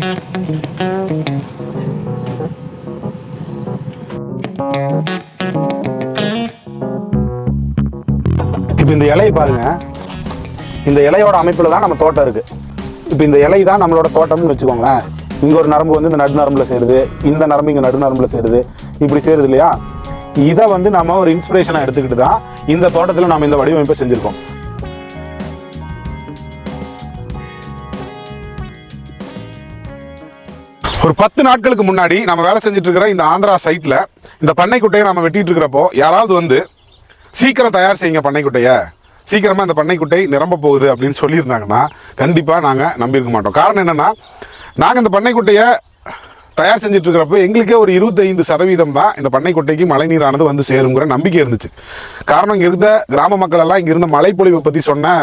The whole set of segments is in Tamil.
இப்போ இந்த இலையை பாருங்க, இந்த இலையோட அமைப்பில் தான் நம்ம தோட்டம் இருக்குது. இப்போ இந்த இலை தான் நம்மளோட தோட்டம்னு வச்சுக்கோங்களேன். இங்கே ஒரு நரம்பு வந்து இந்த நடுநரம்பில் சேருது, இந்த நரம்பு இங்கே நடுநரம்பில் சேருது, இப்படி சேருது இல்லையா? இதை வந்து நம்ம ஒரு இன்ஸ்பிரேஷனாக எடுத்துக்கிட்டு தான் இந்த தோட்டத்தில் நம்ம இந்த வடிவமைப்பை செஞ்சுருக்கோம். ஒரு 10 நாட்களுக்கு முன்னாடி நம்ம வேலை செஞ்சுட்டு இருக்கிற இந்த ஆந்திரா சைட்டில் இந்த பண்ணைக்குட்டையை நம்ம வெட்டிட்டு இருக்கிறப்போ யாராவது வந்து சீக்கிரம் தயார் செய்யுங்க பண்ணைக்குட்டையை, சீக்கிரமாக இந்த பண்ணைக்குட்டை நிரம்ப போகுது அப்படின்னு சொல்லியிருந்தாங்கன்னா கண்டிப்பாக நாங்கள் நம்பியிருக்க மாட்டோம். காரணம் என்னென்னா, நாங்கள் இந்த பண்ணைக்குட்டையை தயார் செஞ்சுட்டு இருக்கிறப்போ எங்களுக்கே ஒரு 25% தான் இந்த பண்ணைக்குட்டைக்கு மழை நீரானது வந்து சேருங்கிற நம்பிக்கை இருந்துச்சு. காரணம், இங்கே இருந்த கிராம மக்கள் எல்லாம் இங்கே இருந்த மழைப்பொழிவை பற்றி சொன்ன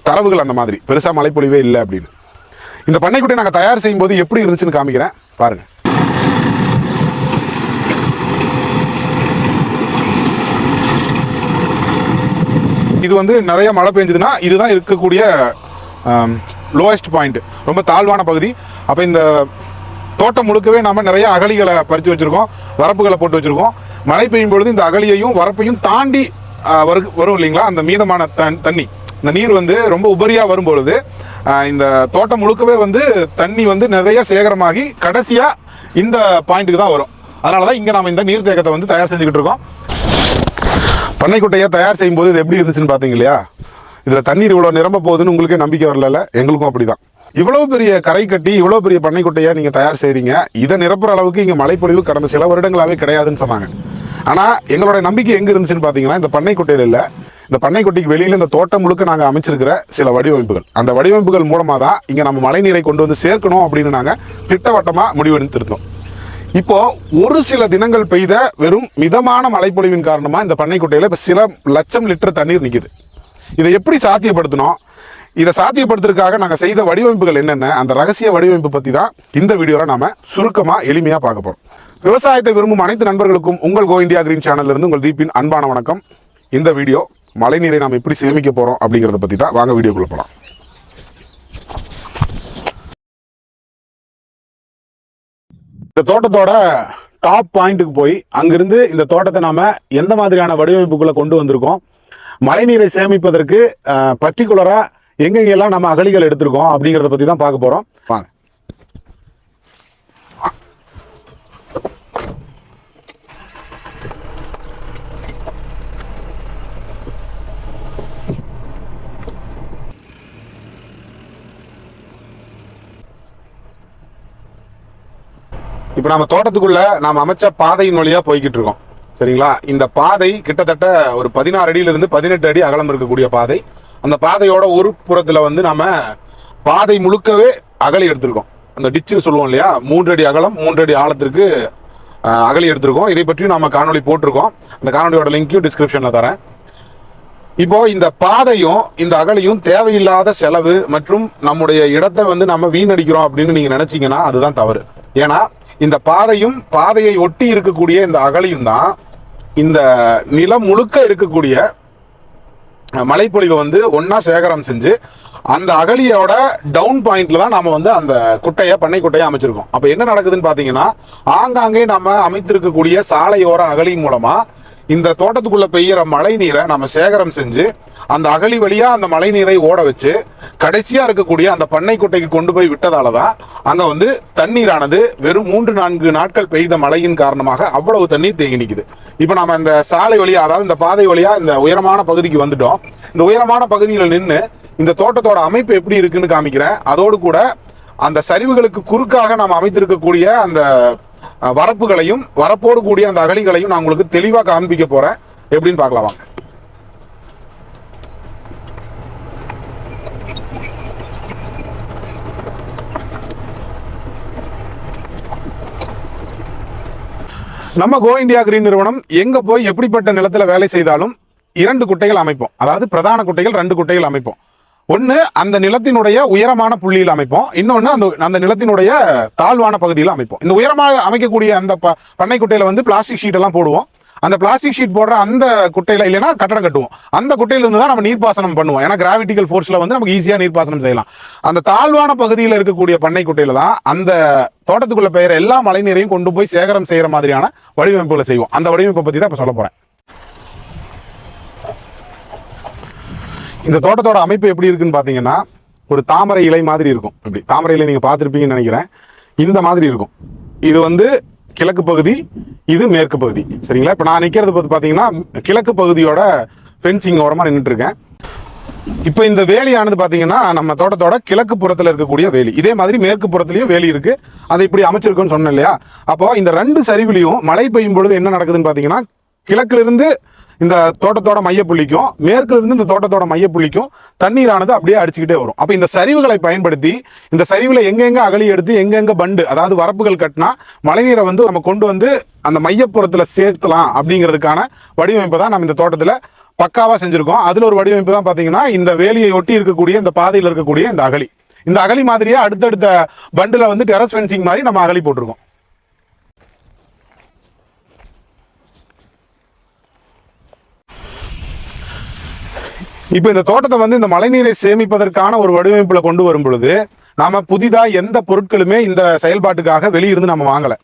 தரவுகள் அந்த மாதிரி பெருசாக மழைப்பொழிவே இல்லை அப்படின்னு. இந்த பண்ணைக்குட்டையை நாங்கள் தயார் செய்யும் போது எப்படி இருந்துச்சுன்னு காமிக்கிறேன் பாருங்க. இது வந்து நிறைய மழை பெஞ்சதுன்னா இதுதான் இருக்கக்கூடிய லோயஸ்ட் பாயிண்ட், ரொம்ப தாழ்வான பகுதி. அப்போ இந்த தோட்டம் முழுக்கவே நம்ம நிறைய அகழிகளை பறித்து வச்சுருக்கோம், வரப்புகளை போட்டு வச்சுருக்கோம். மழை பெய்யும் பொழுது இந்த அகழியையும் வரப்பையும் தாண்டி வரும் இல்லைங்களா, அந்த மீதமான தண்ணி, இந்த நீர் வந்து ரொம்ப உபரியாக வரும்பொழுது இந்த தோட்டம் முழுக்கவே வந்து தண்ணி வந்து நிறைய சேகரமாகி கடைசியாக இந்த பாயிண்ட்டுக்கு தான் வரும். அதனால தான் இங்கே நம்ம இந்த நீர்த்தேக்கத்தை வந்து தயார் செஞ்சுக்கிட்டு இருக்கோம். பண்ணைக்குட்டையை தயார் செய்யும்போது இது எப்படி இருந்துச்சுன்னு பார்த்தீங்க இல்லையா? இதில் தண்ணீர் இவ்வளோ நிரம்ப போகுதுன்னு உங்களுக்கே நம்பிக்கை வரல, எங்களுக்கும் அப்படி தான். இவ்வளோ பெரிய கரை கட்டி இவ்வளோ பெரிய பண்ணைக்குட்டையை நீங்கள் தயார் செய்கிறீங்க, இதை நிரப்புற அளவுக்கு இங்கே மழைப்பொழிவு கடந்த சில வருடங்களாகவே கிடையாதுன்னு சொன்னாங்க. ஆனால் எங்களோட நம்பிக்கை எங்கே இருந்துச்சுன்னு பார்த்தீங்கன்னா, இந்த பண்ணைக்குட்டையில் இல்லை, இந்த பண்ணைக்குட்டைக்கு வெளியில் இந்த தோட்டம் முழுக்க நாங்கள் அமைச்சிருக்கிற சில வடிவமைப்புகள், அந்த வடிவமைப்புகள் மூலமாக தான் இங்கே நம்ம மழை நீரை கொண்டு வந்து சேர்க்கணும் அப்படின்னு நாங்கள் திட்டவட்டமாக முடிவெடுத்திருந்தோம். இப்போ ஒரு சில தினங்கள் பெய்த வெறும் மிதமான மழைப்பொழிவின் காரணமாக இந்த பண்ணைக்குட்டையில் இப்போ சில லட்சம் லிட்டர் தண்ணீர் நிற்குது. இதை எப்படி சாத்தியப்படுத்தணும், இதை சாத்தியப்படுத்துறதுக்காக நாங்கள் செய்த வடிவமைப்புகள் என்னென்ன, அந்த ரகசிய வடிவமைப்பு பற்றி தான் இந்த வீடியோவில் நாம் சுருக்கமாக எளிமையாக பார்க்க போகிறோம். விவசாயத்தை விரும்பும் அனைத்து நண்பர்களுக்கும் உங்கள் கோ இந்தியா கிரீன் சேனல்லேருந்து உங்கள் தீபின் அன்பான வணக்கம். இந்த வீடியோ மழை நீரை நாம் எப்படி சேமிக்க போகிறோம் அப்படிங்கிறத பற்றி தான். வாங்க வீடியோக்குள்ள போகலாம். இந்த தோட்டத்தோட டாப் பாயிண்ட்டுக்கு போய் அங்கிருந்து இந்த தோட்டத்தை நாம எந்த மாதிரியான வடிவமைப்புக்குள்ள கொண்டு வந்திருக்கோம், மழைநீரை சேமிப்பதற்கு பர்டிகுலரா எங்கெங்கெல்லாம் நம்ம அகழிகள் எடுத்திருக்கோம் அப்படிங்கிறத பத்தி தான் பார்க்க போறோம். வாங்க. இப்போ நம்ம தோட்டத்துக்குள்ள நாம் அமைச்ச பாதையின் வழியா போய்கிட்டு இருக்கோம், சரிங்களா? இந்த பாதை கிட்டத்தட்ட ஒரு 16 அடியிலிருந்து 18 அடி அகலம் இருக்கக்கூடிய பாதை. அந்த பாதையோட ஒரு புறத்துல வந்து நம்ம பாதை முழுக்கவே அகழி எடுத்திருக்கோம். அந்த டிச்சுன்னு சொல்லுவோம் இல்லையா, 3 அடி அகலம் 3 அடி ஆழத்திற்கு அகழி எடுத்திருக்கோம். இதை பற்றியும் நம்ம காணொலி போட்டிருக்கோம், அந்த காணொலியோட லிங்கையும் டிஸ்கிரிப்ஷன்ல தரேன். இப்போ இந்த பாதையும் இந்த அகழியும் தேவையில்லாத செலவு மற்றும் நம்முடைய இடத்தை வந்து நம்ம வீணடிக்கிறோம் அப்படின்னு நீங்க நினைச்சீங்கன்னா அதுதான் தவறு. ஏன்னா இந்த பாதையும் பாதையை ஒட்டி இருக்கக்கூடிய இந்த அகழியும் தான் இந்த நிலம் முழுக்க இருக்கக்கூடிய மழைப்பொழிவை வந்து ஒன்னா சேகரம் செஞ்சு அந்த அகழியோட டவுன் பாயிண்ட்ல தான் நாம வந்து அந்த பண்ணை குட்டையை அமைச்சிருக்கோம். அப்ப என்ன நடக்குதுன்னு பாத்தீங்கன்னா, ஆங்காங்கே நம்ம அமைத்திருக்கக்கூடிய சாலையோர அகழி மூலமா இந்த தோட்டத்துக்குள்ள பெய்கிற மழை நீரை நம்ம சேகரம் செஞ்சு அந்த அகழி வழியா அந்த மழை நீரை ஓட வச்சு கடைசியா இருக்கக்கூடிய அந்த பண்ணைக்குட்டைக்கு கொண்டு போய் விட்டதாலதான் அங்க வந்து தண்ணீரானது வெறும் 3-4 நாட்கள் பெய்த மழையின் காரணமாக அவ்வளவு தண்ணீர் தேங்கி நிக்குது. இப்ப நம்ம இந்த சாலை வழியா, அதாவது இந்த பாதை வழியா இந்த உயரமான பகுதிக்கு வந்துட்டோம். இந்த உயரமான பகுதியில் நின்று இந்த தோட்டத்தோட அமைப்பு எப்படி இருக்குன்னு காமிக்கிறேன். அதோடு கூட அந்த சரிவுகளுக்கு குறுக்காக நாம் அமைத்திருக்கக்கூடிய அந்த வரப்புகளையும் வரப்போடு கூடிய அந்த அகழிகளையும் நான் உங்களுக்கு தெளிவாக காண்பிக்க போறேன். எப்படின்னு பார்க்கலாம் வாங்க. நம்ம கோ இந்தியா கிரீன் நிறுவனம் எங்க போய் எப்படிப்பட்ட நிலத்துல வேலை செய்தாலும் 2 குட்டைகள் அமைப்போம். அதாவது பிரதான குட்டைகள் 2 குட்டைகள் அமைப்போம். ஒன்று அந்த நிலத்தினுடைய உயரமான புள்ளியில் அமைப்போம், இன்னொன்று அந்த நிலத்தினுடைய தாழ்வான பகுதியில் அமைப்போம். இந்த உயரமாக அமைக்கக்கூடிய அந்த பண்ணைக்குட்டையில வந்து பிளாஸ்டிக் ஷீட் எல்லாம் போடுவோம். அந்த பிளாஸ்டிக் ஷீட் போடுற அந்த குட்டையில இல்லைன்னா கட்டடம் கட்டுவோம், அந்த குட்டையில இருந்து தான் நம்ம நீர்ப்பாசனம் பண்ணுவோம். ஏன்னா கிராவிட்டிக்கல் ஃபோர்ஸ்ல வந்து நமக்கு ஈஸியா நீர்ப்பாசனம் செய்யலாம். அந்த தாழ்வான பகுதியில் இருக்கக்கூடிய பண்ணை குட்டையில தான் அந்த தோட்டத்துக்குள்ள பெயர எல்லா மழை நீரையும் கொண்டு போய் சேகரம் செய்யற மாதிரியான வடிவமைப்புகளை செய்வோம். அந்த வடிவமைப்பை பத்தி தான் இப்ப சொல்ல போறேன். இந்த தோட்டத்தோட அமைப்பு எப்படி இருக்குன்னு பாத்தீங்கன்னா, ஒரு தாமரை இலை மாதிரி இருக்கும். இப்படி தாமரை இலை நீங்க பார்த்துருப்பீங்கன்னு நினைக்கிறேன். இந்த மாதிரி இருக்கும். இது வந்து கிழக்கு பகுதி, இது மேற்கு பகுதி, சரிங்களா? இப்போ நான் நிற்கிறது பார்த்து பார்த்தீங்கன்னா கிழக்கு பகுதியோட ஃபென்சிங் ஓரமாக நின்றுட்டு இருக்கேன். இப்போ இந்த வேலியானது பார்த்தீங்கன்னா நம்ம தோட்டத்தோட கிழக்கு புறத்தில் இருக்கக்கூடிய வேலி. இதே மாதிரி மேற்கு புறத்துலையும் வேலி இருக்கு. அதை இப்படி அமைச்சிருக்குன்னு சொன்னேன் இல்லையா? அப்போ இந்த ரெண்டு சரிவுலையும் மழை பெய்யும் பொழுது என்ன நடக்குதுன்னு பார்த்தீங்கன்னா, கிழக்குல இருந்து இந்த தோட்டத்தோட மையப்புள்ளிக்கும் மேற்குல இருந்து இந்த தோட்டத்தோட மையப்புள்ளிக்கும் தண்ணீரானது அப்படியே அடிச்சுக்கிட்டே வரும். அப்ப இந்த சரிவுகளை பயன்படுத்தி இந்த சரிவுல எங்கெங்க அகழி எடுத்து எங்கெங்க பண்டு, அதாவது வரப்புகள் கட்டினா மழைநீரை வந்து நம்ம கொண்டு வந்து அந்த மையப்புறத்துல சேர்த்தலாம் அப்படிங்கிறதுக்கான வடிவமைப்பு தான் நம்ம இந்த தோட்டத்துல பக்காவா செஞ்சிருக்கோம். அதுல ஒரு வடிவமைப்பு தான் பாத்தீங்கன்னா இந்த வேலியை ஒட்டி இருக்கக்கூடிய இந்த பாதையில் இருக்கக்கூடிய இந்த அகழி. இந்த அகழி மாதிரியே அடுத்தடுத்த பண்டுல வந்து டெரஸ் ஃபென்சிங் மாதிரி நம்ம அகழி போட்டிருக்கோம். இப்போ இந்த தோட்டத்தை வந்து இந்த மழைநீரை சேமிப்பதற்கான ஒரு வடிவமைப்புல கொண்டு வரும் பொழுது நாம புதிதா எந்த பொருட்களுமே இந்த செயல்பாட்டுக்காக வெளியிருந்து நம்ம வாங்கல.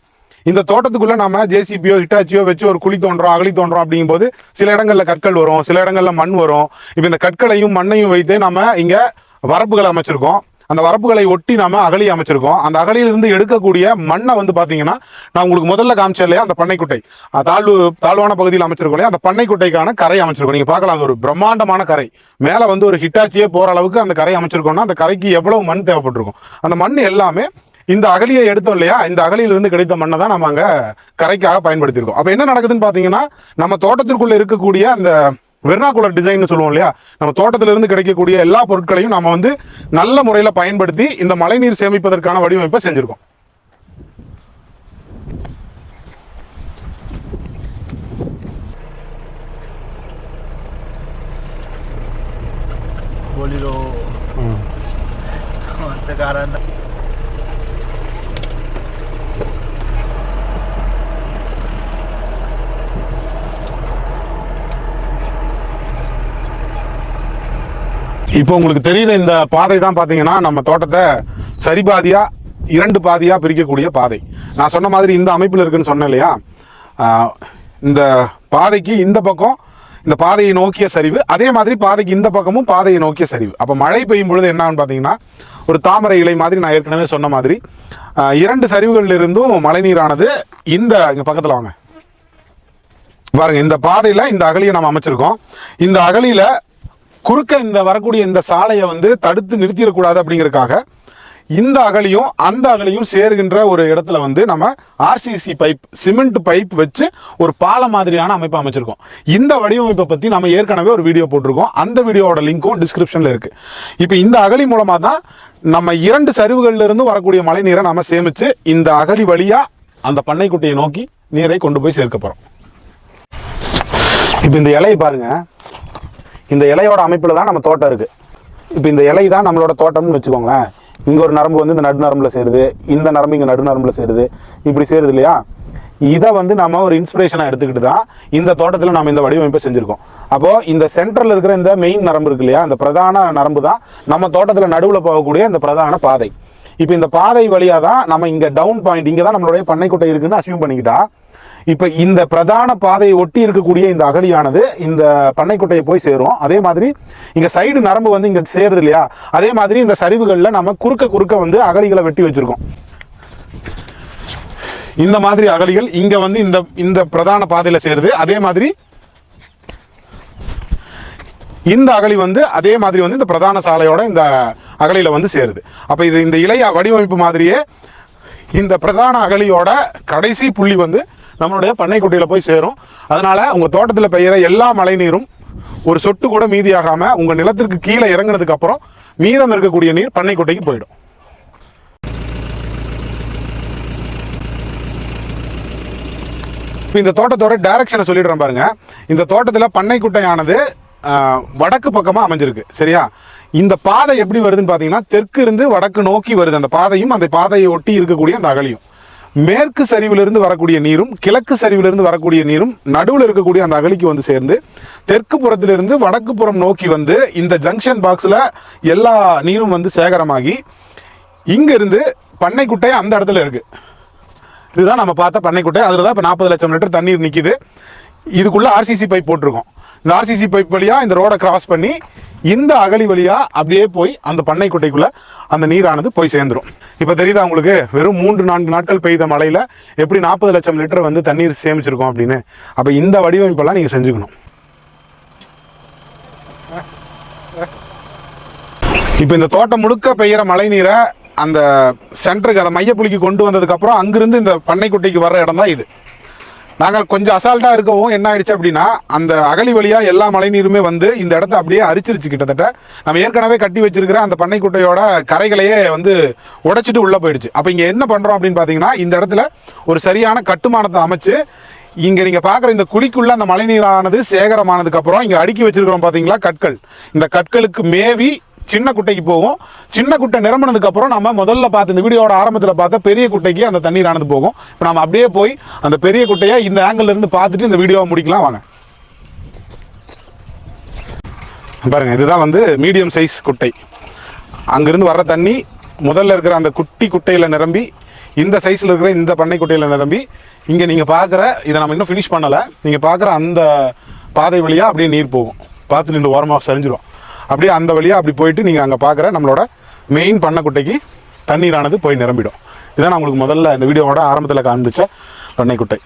இந்த தோட்டத்துக்குள்ள நம்ம ஜேசிபியோ ஹிட்டாச்சியோ வச்சு ஒரு குழி தோன்றோம், அகழி தோன்றோம் அப்படிங்கும் போது சில இடங்கள்ல கற்கள் வரும், சில இடங்கள்ல மண் வரும். இப்போ இந்த கற்களையும் மண்ணையும் வைத்து நம்ம இங்க வரப்புகளை அமைச்சிருக்கோம். அந்த வரப்புகளை ஒட்டி நாம அகழி அமைச்சிருக்கோம். அந்த அகழியிலிருந்து எடுக்கக்கூடிய மண்ணை வந்து பாத்தீங்கன்னா நான் உங்களுக்கு முதல்ல காமிச்சேன் இல்லையா, அந்த பண்ணைக்குட்டை தாழ்வான பகுதியில் அமைச்சிருக்கோம் இல்லையா, அந்த பண்ணைக்குட்டைக்கான கரை அமைச்சிருக்கோம். நீங்க பார்க்கலாம், அது ஒரு பிரம்மாண்டமான கரை. மேல வந்து ஒரு ஹிட்டாச்சியே போற அளவுக்கு அந்த கரை அமைச்சிருக்கோம்னா அந்த கரைக்கு எவ்வளவு மண் தேவைப்பட்டிருக்கும். அந்த மண் எல்லாமே இந்த அகழியை எடுத்தோம் இல்லையா, இந்த அகழியிலிருந்து கிடைத்த மண்ணை தான் நம்ம அங்க கரைக்காக பயன்படுத்தியிருக்கோம். அப்ப என்ன நடக்குதுன்னு பாத்தீங்கன்னா, நம்ம தோட்டத்திற்குள்ள இருக்கக்கூடிய அந்த வெர்னாகுலர் டிசைன் சொல்லுவோம் இல்லையா, நம்ம தோட்டத்திலிருந்து கிடைக்கக்கூடிய எல்லா பொருட்களையும் நம்ம வந்து நல்ல முறையில பயன்படுத்தி இந்த மழைநீர் சேமிப்பதற்கான வடிவமைப்பை செஞ்சிருக்கோம். இப்போ உங்களுக்கு தெரியுற இந்த பாதை தான் பாத்தீங்கன்னா நம்ம தோட்டத்தை சரிபாதியா 2 பாதியா பிரிக்கக்கூடிய பாதை. நான் சொன்ன மாதிரி இந்த அமைப்பில் இருக்குன்னு சொன்னேன் இல்லையா, இந்த பாதைக்கு இந்த பக்கம் இந்த பாதையை நோக்கிய சரிவு, அதே மாதிரி பாதைக்கு இந்த பக்கமும் பாதையை நோக்கிய சரிவு. அப்போ மழை பெய்யும் பொழுது என்னன்னு பார்த்தீங்கன்னா ஒரு தாமரை இலை மாதிரி நான் ஏற்கனவே சொன்ன மாதிரி 2 சரிவுகளில் இருந்தும் மழைநீரானது இங்க பக்கத்தில் வாங்க பாருங்க, இந்த பாதையில இந்த அகழியை நம்ம அமைச்சிருக்கோம். இந்த அகழியில குறுக்க இந்த வரக்கூடிய இந்த சாலையை வந்து தடுத்து நிறுத்திடக்கூடாது அப்படிங்கிறதுக்காக இந்த அகழியும் அந்த அகழியும் சேருகின்ற ஒரு இடத்துல வந்து நம்ம ஆர்சிசி பைப், சிமெண்ட் பைப் வச்சு ஒரு பாலம் மாதிரியான அமைப்பு அமைச்சிருக்கோம். இந்த வடிவமைப்பை பத்தி நம்ம ஏற்கனவே ஒரு வீடியோ போட்டிருக்கோம். அந்த வீடியோவோட லிங்க்கும் டிஸ்கிரிப்ஷன்ல இருக்கு. இப்போ இந்த அகழி மூலமா தான் நம்ம 2 சரிவுகள்ல இருந்து வரக்கூடிய மழை நீரை நம்ம சேமிச்சு இந்த அகழி வழியா அந்த பண்ணைக்குட்டையை நோக்கி நீரை கொண்டு போய் சேர்க்க போறோம். இப்போ இந்த இலையை பாருங்க, இந்த இலையோட அமைப்புல தான் நம்ம தோட்டம் இருக்கு. இப்போ இந்த இலை தான் நம்மளோட தோட்டம்னு வச்சுக்கோங்களேன். இங்க ஒரு நரம்பு வந்து இந்த நடுநரம்புல சேருது, இந்த நரம்பு இங்க நடுநரம்புல சேருது, இப்படி சேருது இல்லையா. இதை வந்து நம்ம ஒரு இன்ஸ்பிரேஷனா எடுத்துக்கிட்டு தான் இந்த தோட்டத்தில் நம்ம இந்த வடிவமைப்பை செஞ்சிருக்கோம். அப்போ இந்த சென்ட்ரல் இருக்கிற இந்த மெயின் நரம்பு இருக்கு இல்லையா, இந்த பிரதான நரம்பு தான் நம்ம தோட்டத்தில் நடுவில் போகக்கூடிய இந்த பிரதான பாதை. இப்போ இந்த பாதை வழியா தான் நம்ம இங்க டவுன் பாயிண்ட், இங்க தான் நம்மளுடைய பண்ணைக்குட்டை இருக்குன்னு அசியூம் பண்ணிக்கிட்டா, இப்ப இந்த பிரதான பாதையை ஒட்டி இருக்கக்கூடிய இந்த அகழியானது இந்த பண்ணைக்குட்டையை போய் சேரும். அதே மாதிரி இங்க சைடு நரம்பு வந்து இங்க சேருது இல்லையா, அதே மாதிரி இந்த சரிவுகள்ல நம்ம குறுக்க வந்து அகழிகளை வெட்டி வச்சிருக்கோம். இந்த மாதிரி அகழிகள் இங்க வந்து இந்த பிரதான பாதையில சேருது. அதே மாதிரி இந்த அகழி வந்து அதே மாதிரி வந்து இந்த பிரதான சாலையோட இந்த அகழியில வந்து சேருது. அப்ப இது இந்த இளைய வடிவமைப்பு மாதிரியே இந்த பிரதான அகழியோட கடைசி புள்ளி வந்து நம்மளுடைய பண்ணைக்குட்டையில போய் சேரும். அதனால உங்க தோட்டத்தில் பெய்கிற எல்லா மழை நீரும் ஒரு சொட்டு கூட மீதியாகாம உங்க நிலத்திற்கு கீழே இறங்கினதுக்கு அப்புறம் மீதம் இருக்கக்கூடிய நீர் பண்ணைக்குட்டைக்கு போயிடும். இந்த தோட்டத்தோட டைரக்ஷனை சொல்லிடுறேன் பாருங்க. இந்த தோட்டத்தில் பண்ணைக்குட்டையானது வடக்கு பக்கமா அமைஞ்சிருக்கு, சரியா. இந்த பாதை எப்படி வருதுன்னு பாத்தீங்கன்னா தெற்கு இருந்து வடக்கு நோக்கி வருது. அந்த பாதையும் அந்த பாதையை ஒட்டி இருக்கக்கூடிய அந்த அகழியும் மேற்கு சரிவிலிருந்து வரக்கூடிய நீரும் கிழக்கு சரிவிலிருந்து வரக்கூடிய நீரும் நடுவில் இருக்கக்கூடிய அந்த அகழிக்கு வந்து சேர்ந்து தெற்கு புறத்திலிருந்து வடக்கு புறம் நோக்கி வந்து இந்த ஜங்ஷன் பாக்ஸில் எல்லா நீரும் வந்து சேகரமாகி இங்கிருந்து பண்ணைக்குட்டை அந்த இடத்துல இருக்கு. இதுதான் நம்ம பார்த்த பண்ணைக்குட்டை. அதில் தான் இப்போ 40 லட்சம் லிட்டர் தண்ணீர் நிற்கிது. இதுக்குள்ள ஆர்சிசி பைப் போட்டிருக்கோம். இந்த ஆர்சிசி பைப் வழியா இந்த ரோடை கிராஸ் பண்ணி இந்த அகழி வழியா அப்படியே போய் அந்த பண்ணைக்குட்டைக்குள்ள அந்த நீரானது போய் சேர்ந்துடும். இப்போ தெரியுதா உங்களுக்கு, வெறும் 3-4 நாட்கள் பெய்த மழையில எப்படி 40 லட்சம் லிட்டர் வந்து தண்ணீர் சேமிச்சிருக்கோம் அப்படின்னு. அப்போ இந்த வடிவமைப்பெல்லாம் நீங்க செஞ்சுக்கணும். இப்போ இந்த தோட்டம் முழுக்க பெய்கிற மழை நீரை அந்த சென்டருக்கு அந்த மையப்புள்ளிக்கு கொண்டு வந்ததுக்கு அப்புறம் அங்கிருந்து இந்த பண்ணைக்குட்டைக்கு வர்ற இடம் தான் இது. நாங்கள் கொஞ்சம் அசால்ட்டாக இருக்கவும் என்ன ஆயிடுச்சு அப்படின்னா, அந்த அகழி வழியாக எல்லா மழை நீருமே வந்து இந்த இடத்த அப்படியே அரிச்சிருச்சு. கிட்டத்தட்ட நம்ம ஏற்கனவே கட்டி வச்சிருக்கிற அந்த பண்ணைக்குட்டையோட கரைகளையே வந்து உடைச்சிட்டு உள்ளே போயிடுச்சு. அப்போ இங்கே என்ன பண்ணுறோம் அப்படின்னு பார்த்தீங்கன்னா, இந்த இடத்துல ஒரு சரியான கட்டுமானத்தை அமைச்சு இங்கே நீங்கள் பார்க்குற இந்த குழிக்குள்ள அந்த மழை நீரானது சேகரமானதுக்கப்புறம் இங்கே அடுக்கி வச்சிருக்கிறோம் பார்த்தீங்களா கற்கள். இந்த கற்களுக்கு மேவி சின்ன குட்டைக்கு போகும். சின்ன குட்டை நிரம்பினதுக்கு அப்புறம் நம்ம முதல்ல பார்த்து இந்த வீடியோட ஆரம்பத்தில் பார்த்த பெரிய குட்டைக்கு அந்த தண்ணீரானது போகும். இப்போ நம்ம அப்படியே போய் அந்த பெரிய குட்டையை இந்த ஆங்கிள் இருந்து பார்த்துட்டு இந்த வீடியோவை முடிக்கலாம் வாங்க. பாருங்க, இதுதான் வந்து மீடியம் சைஸ் குட்டை. அங்கிருந்து வர்ற தண்ணி முதல்ல இருக்கிற அந்த குட்டி குட்டையில் நிரம்பி இந்த சைஸில் இருக்கிற இந்த பண்ணை குட்டையில் நிரம்பி இங்கே நீங்கள் பார்க்குற இதை நம்ம இன்னும் ஃபினிஷ் பண்ணலை, நீங்கள் பார்க்குற அந்த பாதை வழியாக அப்படியே நீர் போகும். பார்த்து நின்று ஓரமாக சரிஞ்சிடும். அப்படியே அந்த வழியாக அப்படி போயிட்டு நீங்கள் அங்கே பார்க்குற நம்மளோட மெயின் பண்ணைக்குட்டைக்கு தண்ணீரானது போய் நிரம்பிடும். இதான் நான் உங்களுக்கு முதல்ல இந்த வீடியோவோட ஆரம்பத்தில் காண்பிச்ச பண்ணைக்குட்டை.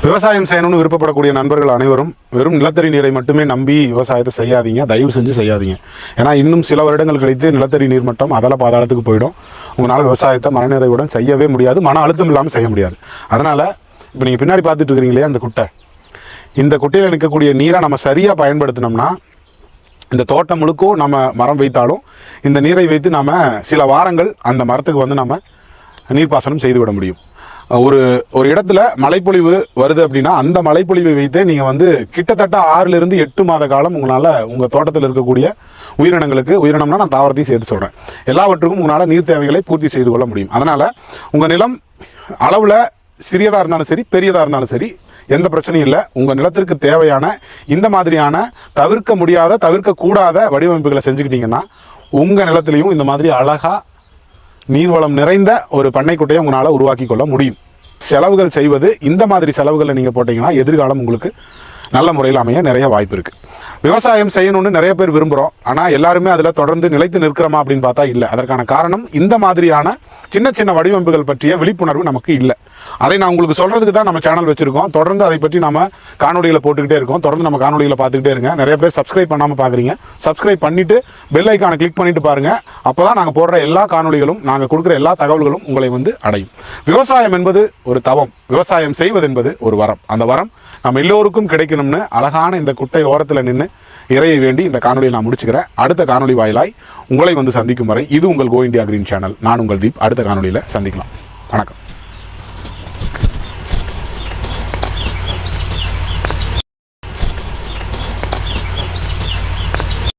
விவசாயம் செய்யணும்னு விருப்பப்படக்கூடிய நண்பர்கள் அனைவரும் வெறும் நிலத்தடி நீரை மட்டுமே நம்பி விவசாயத்தை செய்யாதீங்க, தயவு செஞ்சு செய்யாதீங்க. ஏன்னா இன்னும் சில வருடங்கள் கழித்து நிலத்தடி நீர் மட்டம் அதல பாதாளத்துக்கு போயிடும். உங்களால் விவசாயத்தை மனநிறைவுடன் செய்யவே முடியாது, மன அழுத்தம் இல்லாமல் செய்ய முடியாது. அதனால் இப்போ நீங்கள் பின்னாடி பார்த்துட்டு இருக்கிறீங்களே அந்த குட்டை, இந்த குட்டையில் நிற்கக்கூடிய நீரை நம்ம சரியாக பயன்படுத்தினோம்னா இந்த தோட்டம் முழுக்கும் நம்ம மரம் வைத்தாலும் இந்த நீரை வைத்து நம்ம சில வாரங்கள் அந்த மரத்துக்கு வந்து நம்ம நீர்ப்பாசனம் செய்து விட முடியும். ஒரு இடத்துல மழைப்பொழிவு வருது அப்படின்னா அந்த மழைப்பொழிவை வைத்தே நீங்கள் வந்து கிட்டத்தட்ட 6 to 8 மாத காலம் உங்களால் உங்கள் தோட்டத்தில் இருக்கக்கூடிய உயிரினம்னா நான் தாவரத்தையும் சேர்த்து சொல்கிறேன், எல்லாவற்றுக்கும் உங்களால் நீர் தேவைகளை பூர்த்தி செய்து கொள்ள முடியும். அதனால் உங்கள் நிலம் அளவில் சிறியதாக இருந்தாலும் சரி பெரியதாக இருந்தாலும் சரி எந்த பிரச்சனையும் இல்லை. உங்கள் நிலத்திற்கு தேவையான இந்த மாதிரியான தவிர்க்க முடியாத தவிர்க்கக்கூடாத வடிவமைப்புகளை செஞ்சுக்கிட்டீங்கன்னா உங்கள் நிலத்திலையும் இந்த மாதிரி அழகாக நீர்வளம் நிறைந்த ஒரு பண்ணைக்குட்டையை உங்களால் உருவாக்கி கொள்ள முடியும். செலவுகள் செய்வது இந்த மாதிரி செலவுகளை நீங்கள் போட்டிங்கன்னா எதிர்காலம் உங்களுக்கு நல்ல முறையில் அமைய நிறைய வாய்ப்பு இருக்குது. விவசாயம் செய்யணும்னு நிறைய பேர் விரும்புகிறோம், ஆனால் எல்லாருமே அதில் தொடர்ந்து நிலைத்து நிற்கிறோமா அப்படின்னு பார்த்தா இல்லை. அதற்கான காரணம் இந்த மாதிரியான சின்ன சின்ன வடிவமைப்புகள் பற்றிய விழிப்புணர்வு நமக்கு இல்லை. அதை நான் உங்களுக்கு சொல்கிறதுக்கு தான் நம்ம சேனல் வச்சுருக்கோம். தொடர்ந்து அதை பற்றி நம்ம காணொலிகளை போட்டுக்கிட்டே இருக்கோம். தொடர்ந்து நம்ம காணொலிகளை பார்த்துக்கிட்டே இருங்க. நிறைய பேர் சப்ஸ்கிரைப் பண்ணாமல் பார்க்குறீங்க. சப்ஸ்கிரைப் பண்ணிவிட்டு பெல் ஐக்கானை கிளிக் பண்ணிட்டு பாருங்கள். அப்போ தான் நாங்கள் போடுற எல்லா காணொலிகளும் நாங்கள் கொடுக்குற எல்லா தகவல்களும் உங்களை வந்து அடையும். விவசாயம் என்பது ஒரு தவம், விவசாயம் செய்வது என்பது ஒரு வரம். அந்த வரம் நம்ம எல்லோருக்கும் கிடைக்கணும்னு அழகான இந்த குட்டை ஓரத்தில் நின்று இறையை வேண்டி இந்த காணொலியை நான் முடிச்சுக்கிறேன். அடுத்த காணொலி வாயிலாய் உங்களை வந்து சந்திக்கும் வரை இது உங்கள் கோ இண்டியா கிரீன் சேனல். நான் உங்கள் தீப். அடுத்த காணொலியில் சந்திக்கலாம். வணக்கம்.